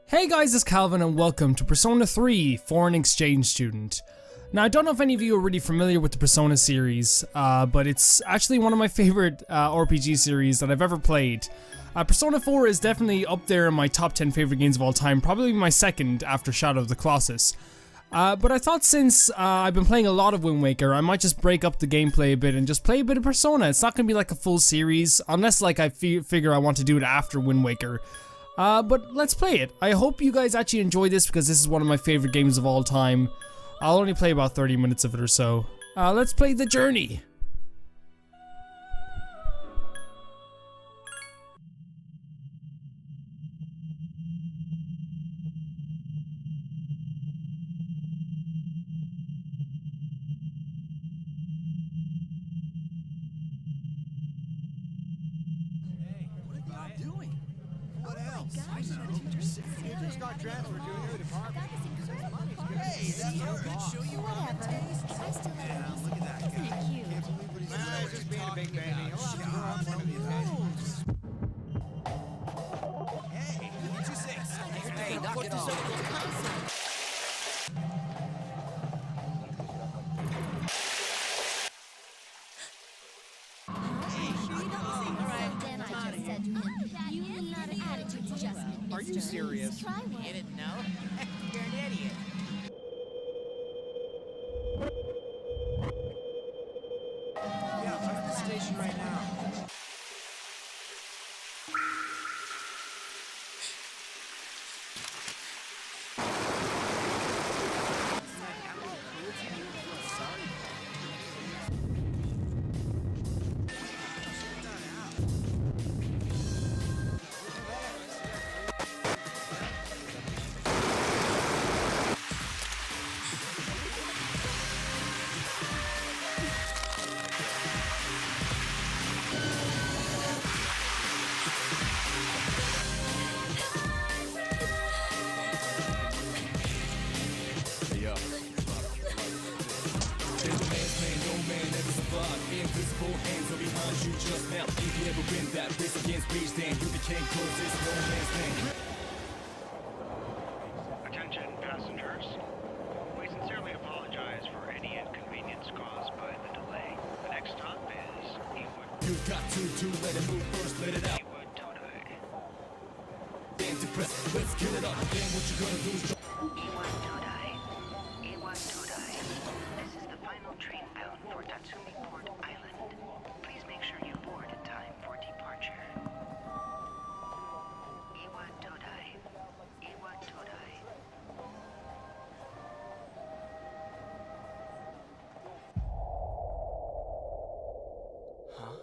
Hey guys, it's Calvin and welcome to Persona 3 Foreign Exchange Student. Now I don't know if any of you are really familiar with the Persona series, but it's actually one of my favorite RPG series that I've ever played. Persona 4 is definitely up there in my top 10 favorite games of all time, probably my second after Shadow of the Colossus. But I thought since I've been playing a lot of Wind Waker, I might just break up the gameplay a bit and just play a bit of Persona. It's not going to be like a full series, unless like I figure I want to do it after Wind Waker. But let's play it. I hope you guys actually enjoy this because this is one of my favorite games of all time. I'll only play about 30 minutes of it or so. Let's play The Journey. Hey, that's how good show you around the taste. I still have look at that guy. Can't believe what he's doing. Just being a big baby. Hey, what you say? Hey, knock it off. Are you serious? You didn't know? You're an idiot. Yeah, I'm at the station right now. Invisible hands are behind you just now. If you ever win that race against reach, then you became close. It's no man's land. Attention passengers. We sincerely apologize for any inconvenience caused by the delay. The next stop is Ewood. You got to let it move first, let it out. Ewood Todai. Then depress, let's kill it up. Then what you gonna do is Ewood Todai. Ewood Todai. This is the final train bound for Tatsumi Port Island. Please make sure you board in time for departure. Ewood Todai. Ewood Todai. Huh?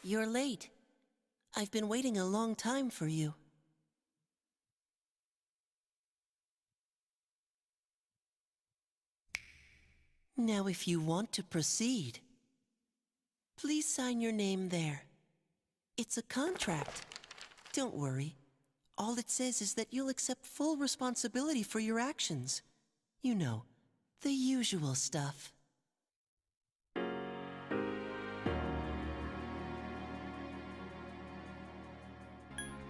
You're late. I've been waiting a long time for you. Now, if you want to proceed, please sign your name there. It's a contract. Don't worry. All it says is that you'll accept full responsibility for your actions. You know, the usual stuff.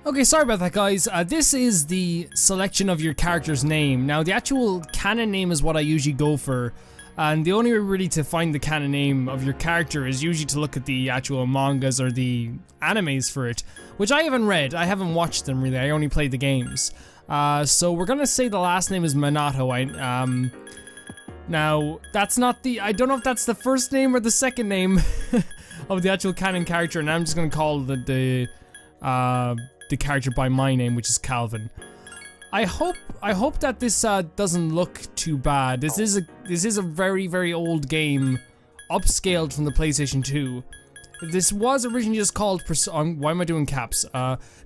Okay, sorry about that guys. This is the selection of your character's name. Now the actual canon name is what I usually go for. And the only way really to find the canon name of your character is usually to look at the actual mangas or the animes for it. Which I haven't read, I haven't watched them really, I only played the games. So we're gonna say the last name is Minato. Now, that's not the... I don't know if that's the first name or the second name of the actual canon character, and I'm just gonna call the character by my name, which is Calvin. I hope that this doesn't look too bad. This is a very, very old game, upscaled from the PlayStation 2. This was originally just called why am I doing caps?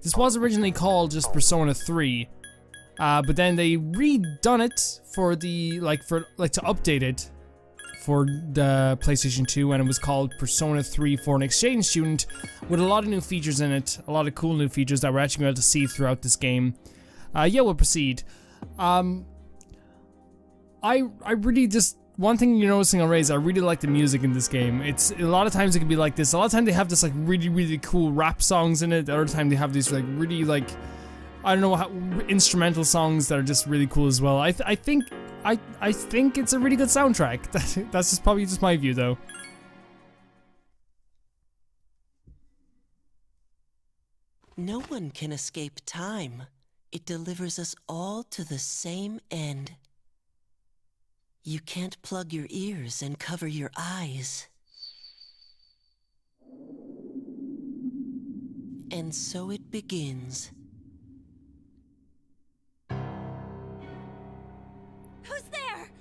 This was originally called just Persona 3. But then they redone it for the to update it for the PlayStation 2, and it was called Persona 3 Foreign Exchange Student, with a lot of new features in it, a lot of cool new features that we're actually able to see throughout this game. Yeah, we'll proceed. I really just, one thing you're noticing already is I really like the music in this game. It's, a lot of times it can be like this. A lot of times they have this like really, really cool rap songs in it. The other time they have these like really like, I don't know, how, instrumental songs that are just really cool as well. I think it's a really good soundtrack. That's just probably just my view though. No one can escape time. It delivers us all to the same end. You can't plug your ears and cover your eyes. And so it begins. Who's there?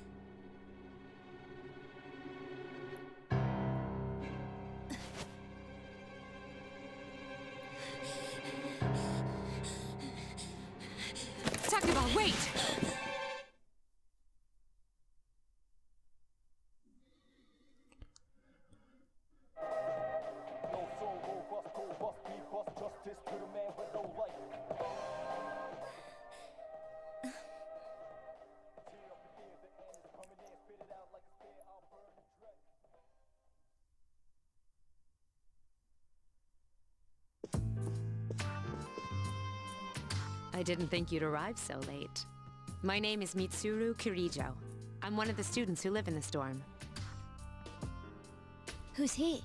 Takeba, wait! I didn't think you'd arrive so late. My name is Mitsuru Kirijo. I'm one of the students who live in this dorm. Who's he?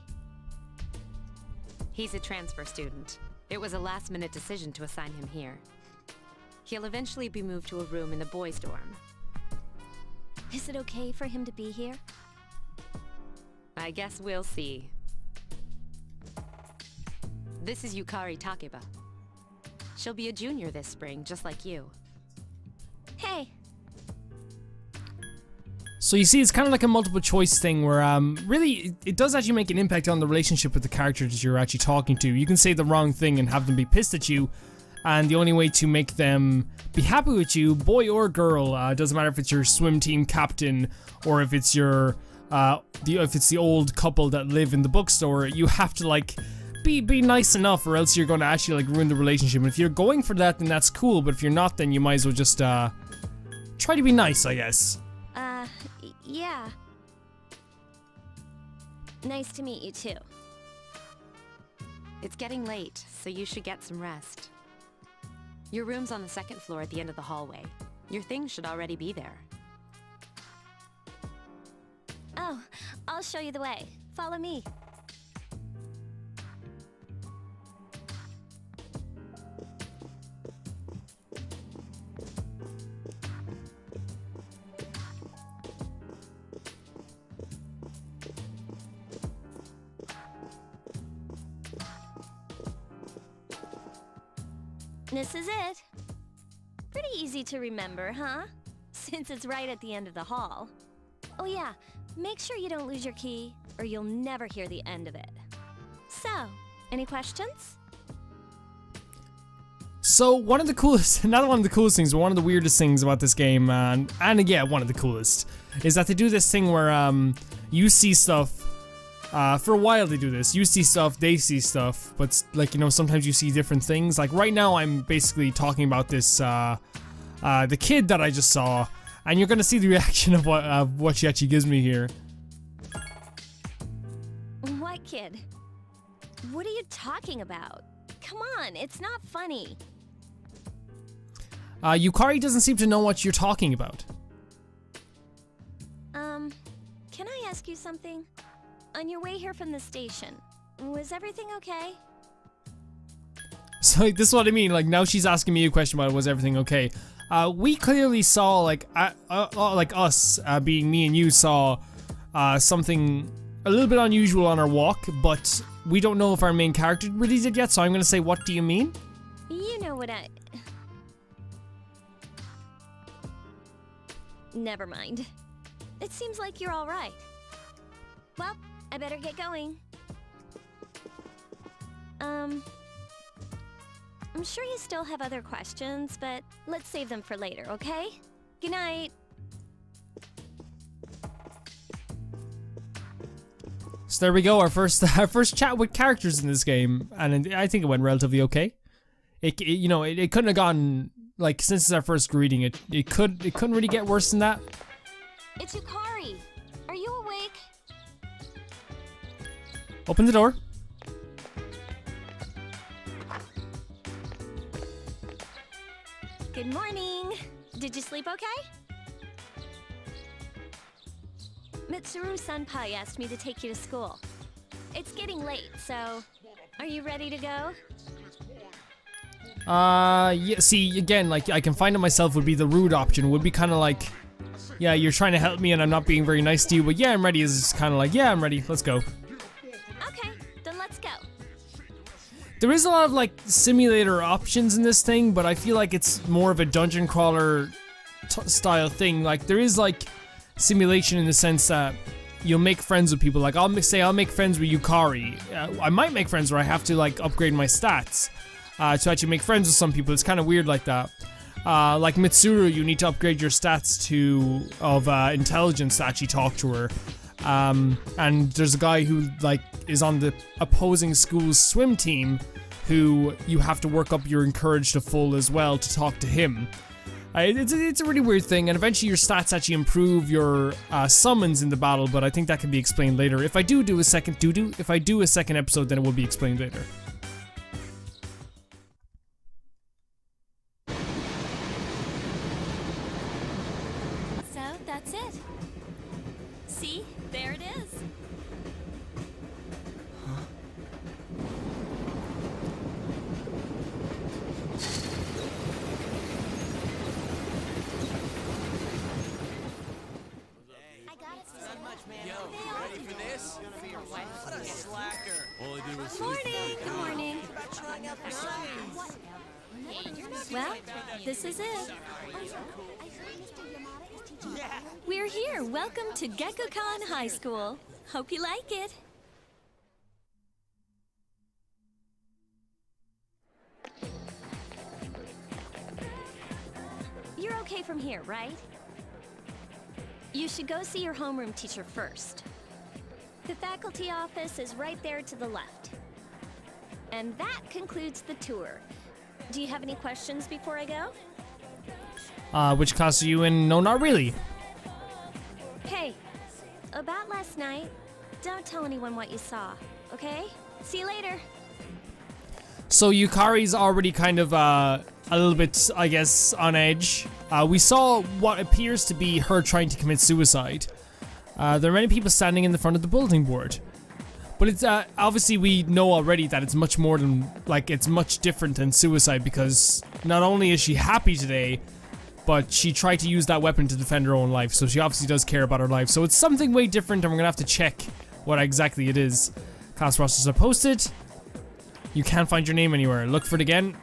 He's a transfer student. It was a last-minute decision to assign him here. He'll eventually be moved to a room in the boys' dorm. Is it okay for him to be here? I guess we'll see. This is Yukari Takeba. She'll be a junior this spring, just like you. Hey. So you see, it's kind of like a multiple choice thing where, really, it does actually make an impact on the relationship with the characters you're actually talking to. You can say the wrong thing and have them be pissed at you, and the only way to make them be happy with you, boy or girl, doesn't matter if it's your swim team captain or if it's your, if it's the old couple that live in the bookstore, you have to, like, be nice enough, or else you're going to actually, like, ruin the relationship. And if you're going for that, then that's cool, but if you're not, then you might as well just, try to be nice, I guess. Yeah. Nice to meet you, too. It's getting late, so you should get some rest. Your room's on the second floor at the end of the hallway. Your things should already be there. Oh, I'll show you the way. Follow me. This is it. Pretty easy to remember, huh? Since it's right at the end of the hall. Oh yeah, make sure you don't lose your key, or you'll never hear the end of it. So, any questions? So, one of the coolest, not one of the coolest things, but one of the weirdest things about this game, and yeah, one of the coolest, is that they do this thing where, you see stuff. For a while they do this. You see stuff, they see stuff, but like, you know, sometimes you see different things. Like right now I'm basically talking about this, the kid that I just saw, and you're gonna see the reaction of what she actually gives me here. What kid? What are you talking about? Come on, it's not funny. Yukari doesn't seem to know what you're talking about. Can I ask you something? On your way here from the station, was everything okay? So this is what I mean. Like now she's asking me a question about was everything okay. We clearly saw like us being me and you saw something a little bit unusual on our walk, but we don't know if our main character really did yet. So I'm gonna say, what do you mean? You know what I... Never mind. It seems like you're all right. Well, I better get going. I'm sure you still have other questions, but let's save them for later, okay? Good night. So there we go, our first chat with characters in this game, and I think it went relatively okay. It couldn't have gone, like, since it's our first greeting, it couldn't really get worse than that. It's Yukari. Are you awake? Open the door. Good morning. Did you sleep okay? Mitsuru Senpai asked me to take you to school. It's getting late, so are you ready to go? Yeah, see, again, like, I can find it myself would be the rude option. Would be kind of like, yeah, you're trying to help me and I'm not being very nice to you, but yeah, I'm ready is kind of like, yeah, I'm ready, let's go. Okay, then let's go. There is a lot of, like, simulator options in this thing, but I feel like it's more of a dungeon crawler style thing. Like, there is, like, simulation in the sense that you'll make friends with people. Like, I'll make friends with Yukari. I might make friends where I have to, like, upgrade my stats to actually make friends with some people. It's kind of weird like that. Like Mitsuru, you need to upgrade your stats of intelligence to actually talk to her. And there's a guy who, like, is on the opposing school's swim team who you have to work up your encourage to full as well to talk to him. It's a really weird thing, and eventually your stats actually improve your summons in the battle, but I think that can be explained later. If I do a second episode, then it will be explained later. So, that's it. See? There it is. Morning. Good morning. Well, this is it. We're here. Welcome to Gekko-kan High School. Hope you like it. You're okay from here, right? You should go see your homeroom teacher first. The faculty office is right there to the left. And that concludes the tour. Do you have any questions before I go? Which class are you in? No, not really. Hey, about last night, don't tell anyone what you saw, okay? See you later. So Yukari's already kind of a little bit, I guess, on edge. We saw what appears to be her trying to commit suicide. There are many people standing in the front of the bulletin board. But it's obviously we know already that it's much more than, like, it's much different than suicide, because not only is she happy today, but she tried to use that weapon to defend her own life, so she obviously does care about her life. So it's something way different, and we're gonna have to check what exactly it is. Class rosters are posted. You can't find your name anywhere. Look for it again.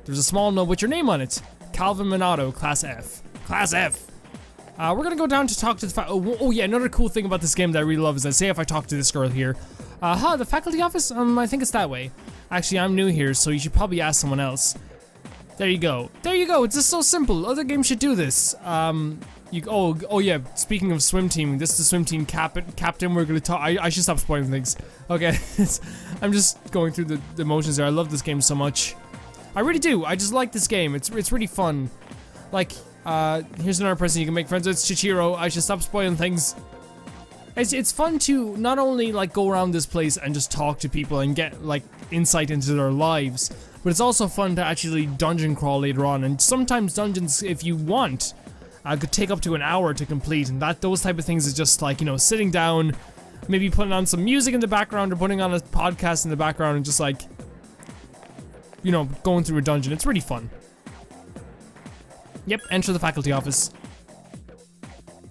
There's a small note with your name on it. Calvin Minato, Class F. Class F! We're gonna go down to talk to the oh yeah, another cool thing about this game that I really love is that, say if I talk to this girl here, the faculty office? I think it's that way. Actually, I'm new here, so you should probably ask someone else. There you go. There you go, it's just so simple. Other games should do this. Oh yeah, speaking of swim team, this is the swim team captain. We're gonna talk, I should stop spoiling things. Okay, I'm just going through the motions there. I love this game so much. I really do, I just like this game, it's really fun. Like, here's another person you can make friends with, Chichiro. I should stop spoiling things. It's fun to not only, like, go around this place and just talk to people and get, like, insight into their lives, but it's also fun to actually dungeon crawl later on, and sometimes dungeons, if you want, could take up to an hour to complete, and those type of things is just like, you know, sitting down, maybe putting on some music in the background or putting on a podcast in the background and just like you know, going through a dungeon. It's really fun. Yep, enter the faculty office.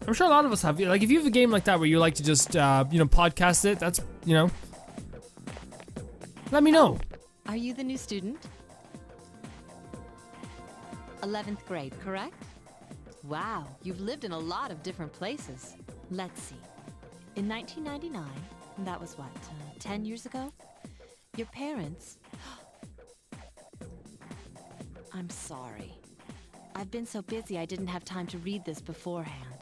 I'm sure a lot of us have. Like, if you have a game like that where you like to just, you know, podcast it, that's, you know, let me know. Are you the new student? 11th grade, correct? Wow, you've lived in a lot of different places. Let's see. In 1999, that was what, 10 years ago? Your parents... I'm sorry. I've been so busy I didn't have time to read this beforehand.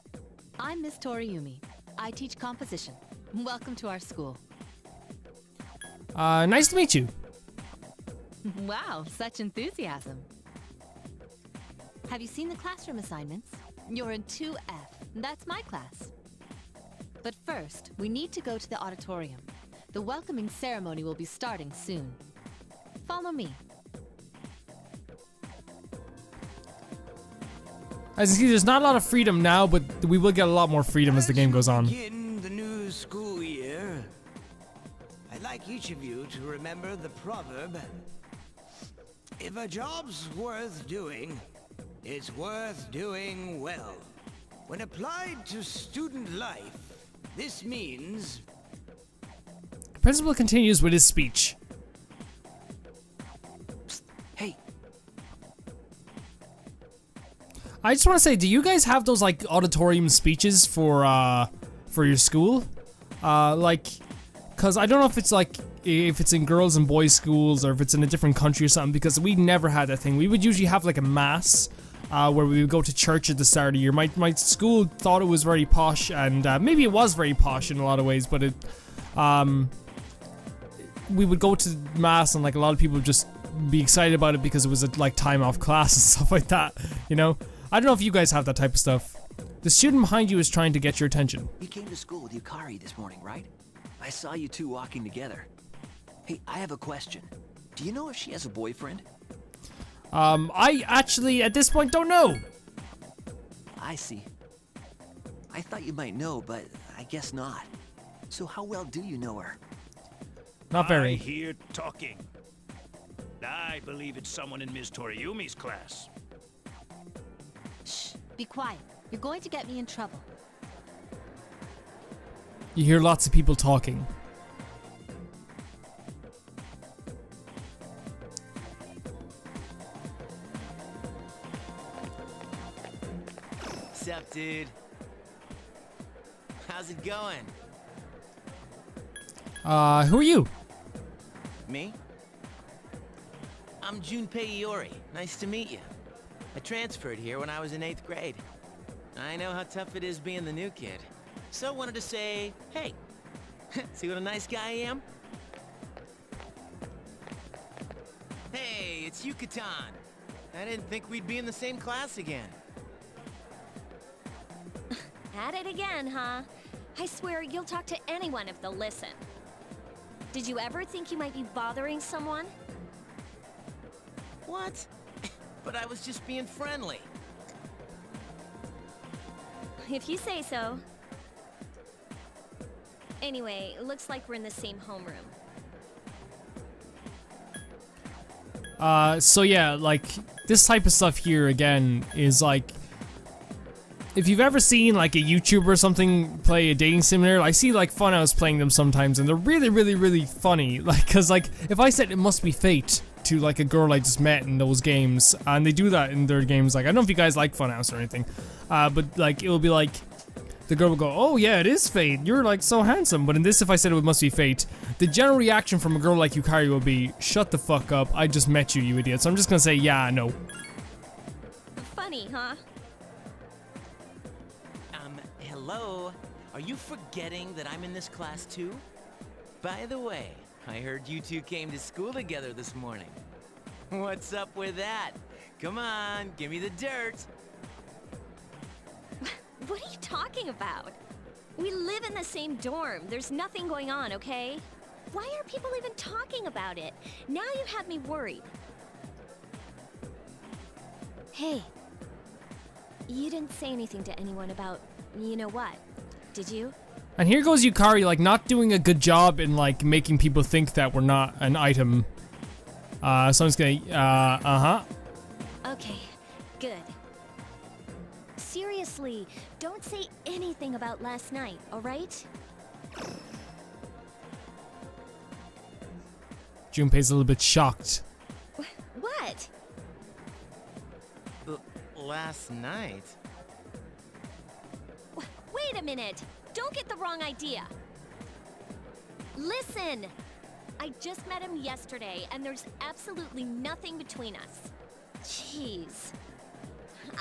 I'm Miss Toriumi. I teach composition. Welcome to our school. Nice to meet you. Wow, such enthusiasm. Have you seen the classroom assignments? You're in 2F. That's my class. But first, we need to go to the auditorium. The welcoming ceremony will be starting soon. Follow me. As you see, there's not a lot of freedom now, but we will get a lot more freedom as the game goes on. Begin the new school year. I'd like each of you to remember the proverb: if a job's worth doing, it's worth doing well. When applied to student life, this means... The principal continues with his speech. Psst, hey, I just want to say, do you guys have those like auditorium speeches for your school? Like, cause I don't know if it's like if it's in girls and boys schools or if it's in a different country or something. Because we never had that thing. We would usually have like a mass where we would go to church at the start of the year. My school thought it was very posh, and maybe it was very posh in a lot of ways. But it we would go to mass, and like a lot of people would just be excited about it because it was a like time off class and stuff like that. You know. I don't know if you guys have that type of stuff. The student behind you is trying to get your attention. You came to school with Yukari this morning, right? I saw you two walking together. Hey, I have a question. Do you know if she has a boyfriend? I actually, at this point, don't know. I see. I thought you might know, but I guess not. So how well do you know her? Not very. I hear talking. I believe it's someone in Ms. Toriumi's class. Shh, be quiet. You're going to get me in trouble. You hear lots of people talking. Sup, dude? How's it going? Who are you? Me? I'm Junpei Iori. Nice to meet you. I transferred here when I was in 8th grade. I know how tough it is being the new kid. So wanted to say, hey, see what a nice guy I am? Hey, it's Yucatan. I didn't think we'd be in the same class again. At it again, huh? I swear you'll talk to anyone if they'll listen. Did you ever think you might be bothering someone? What? But I was just being friendly. If you say so. Anyway, looks like we're in the same homeroom. So yeah, like, this type of stuff here, again, is like... If you've ever seen, like, a YouTuber or something play a dating simulator, I see, like, Funhouse playing them sometimes, and they're really, really, really funny. Like, cause, like, if I said it must be fate to, like, a girl I just met in those games, and they do that in their games, like, I don't know if you guys like Funhouse or anything, but, like, it will be like, the girl will go, oh, yeah, it is fate, you're, like, so handsome, but in this, if I said it must be fate, the general reaction from a girl like Yukari will be, shut the fuck up, I just met you, you idiot, so I'm just gonna say, yeah, no. Funny, huh? Hello? Are you forgetting that I'm in this class too? By the way, I heard you two came to school together this morning. What's up with that? Come on, give me the dirt. What are you talking about? We live in the same dorm. There's nothing going on, okay? Why are people even talking about it? Now you have me worried. Hey, you didn't say anything to anyone about, you know what, did you? And here goes Yukari, like, not doing a good job in, like, making people think that we're not an item. So I'm just gonna, Okay, good. Seriously, don't say anything about last night, alright? Junpei's a little bit shocked. What? Last night? Wait a minute! Don't get the wrong idea! Listen! I just met him yesterday, and there's absolutely nothing between us. Jeez.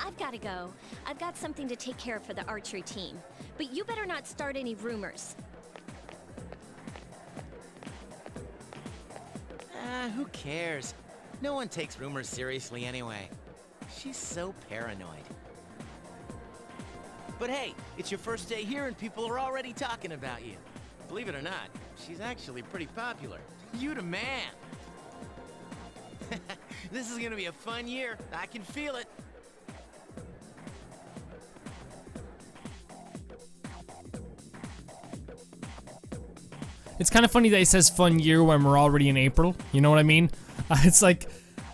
I've gotta go. I've got something to take care of for the archery team. But you better not start any rumors. Who cares? No one takes rumors seriously anyway. She's so paranoid. But hey, it's your first day here and people are already talking about you. Believe it or not, she's actually pretty popular. You the man. This is gonna be a fun year. I can feel it. It's kind of funny that he says fun year when we're already in April. You know what I mean? It's like,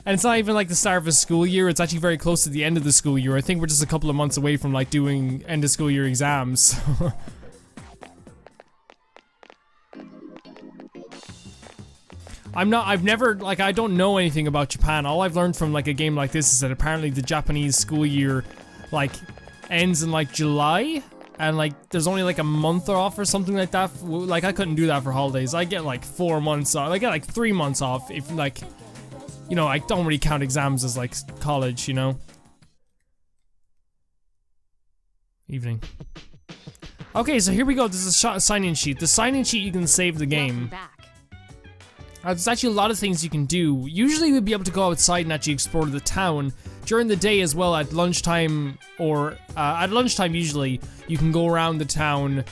and it's not even like the start of a school year. It's actually very close to the end of the school year. I think we're just a couple of months away from like doing end of school year exams. I've never, like, I don't know anything about Japan. All I've learned from like a game like this is that apparently the Japanese school year like ends in like July. And like, there's only like a month off or something like that. Like, I couldn't do that for holidays. I get like 4 months off. I get like 3 months off if like, you know, I don't really count exams as like college, you know. Evening. Okay, so here we go. This is a sign-in sheet. The sign-in sheet, you can save the game. There's actually a lot of things you can do. Usually we'd be able to go outside and actually explore the town. During the day as well, at lunchtime, or at lunchtime usually, you can go around the town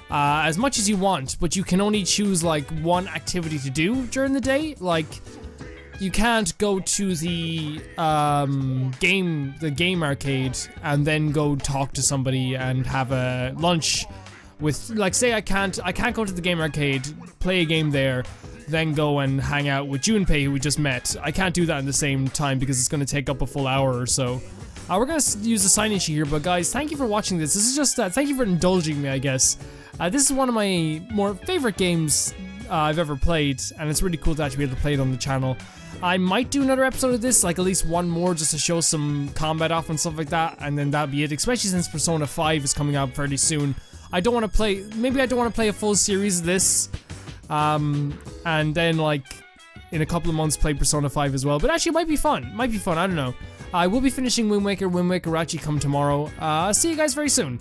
as much as you want, but you can only choose like one activity to do during the day. Like, you can't go to the game arcade and then go talk to somebody and have a lunch with, like, say I can't go to the game arcade, play a game there, then go and hang out with Junpei, who we just met. I can't do that in the same time because it's going to take up a full hour or so. We're going to use the sign-in sheet here, but guys, thank you for watching this. This is just, thank you for indulging me, I guess. This is one of my more favorite games I've ever played, and it's really cool to actually be able to play it on the channel. I might do another episode of this, like at least one more, just to show some combat off and stuff like that, and then that'd be it, especially since Persona 5 is coming out fairly soon. I don't want to play, maybe I don't want to play a full series of this, and then like in a couple of months play Persona 5 as well, but actually it might be fun, I don't know. I will be finishing Wind Waker will actually come tomorrow. See you guys very soon.